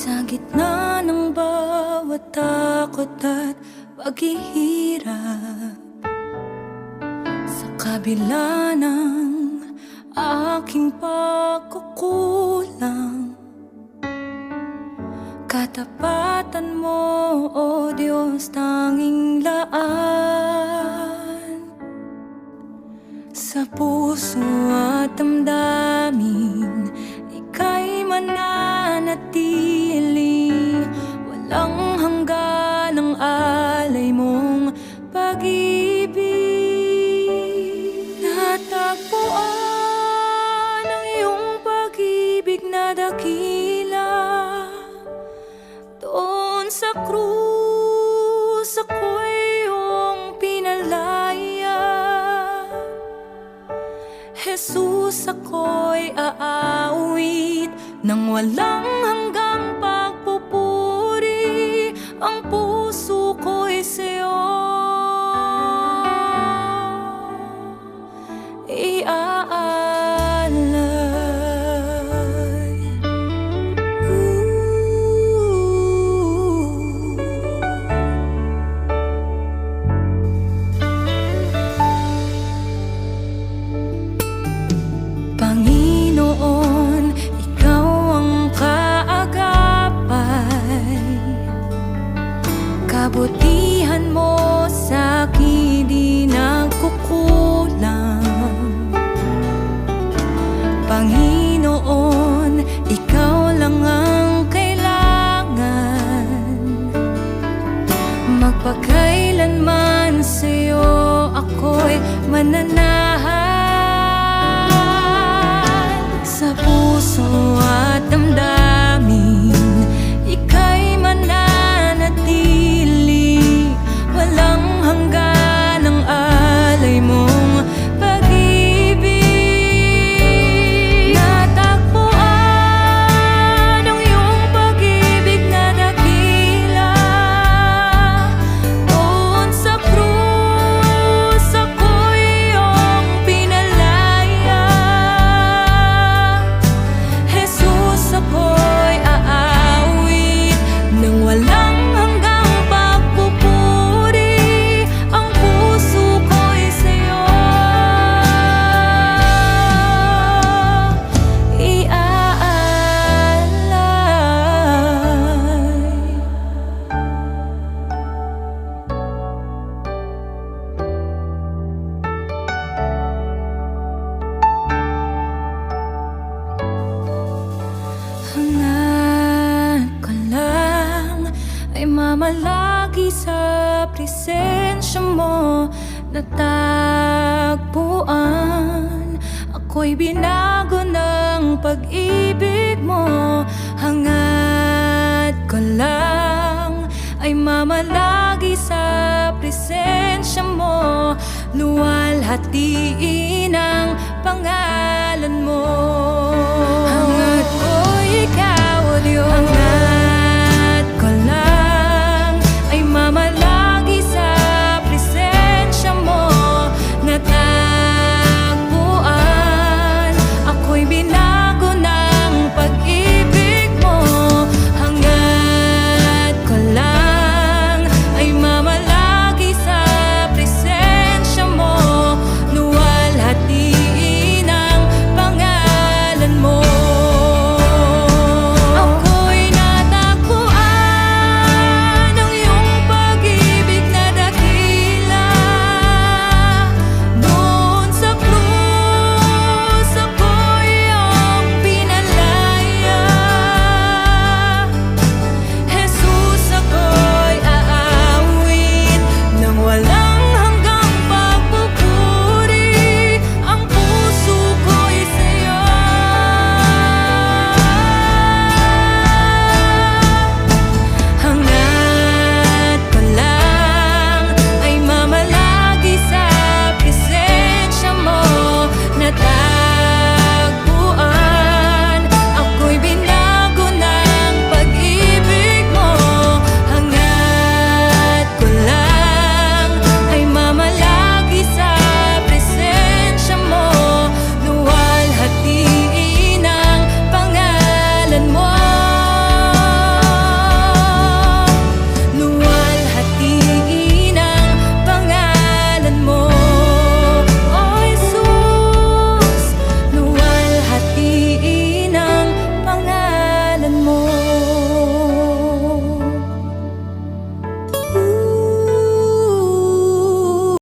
Sa gitna ng bawat takot at paghihirap, sa kabila ng aking pagkukulang, katapatan mo, O Diyos, tanging laan. Sa puso at damdamin, ika'y mananatili. Walang hanggan ang alay mong pag-ibig. Natagpuan ang iyong pag-ibig na dakila. Doon sa krus ako'y iyong pinalaya. Jesus, ako'y aawit nang walang hanggang pagpupuri. Ang puso ko'y sa'yo iaalay. Panginoon, ikaw ang kaagapay. Kabutihan mo sa'kin di nagkukulang. Panginoon, ikaw lang ang kailangan. Magpakailanman sa'yo ako'y mananahan. Sa puso at damdamin, ika'y mananatili. Walang hanggan ang alay mong pag-ibig. Natagpuan ang iyong pag-ibig na dakila. Doon sa krus ako'y iyong pinalaya. Jesus, ako'y aawit nang walang hanggang pagpupuri. Ang puso ko'y sa'yo iaalay. Hangad ko lang ay mamalagi sa presensya mo. Natagpuan, ako'y binago ng pag-ibig mo. Hangad ko lang ay mamalagi sa presensya mo. Luwalhatiin ang pangalan mo.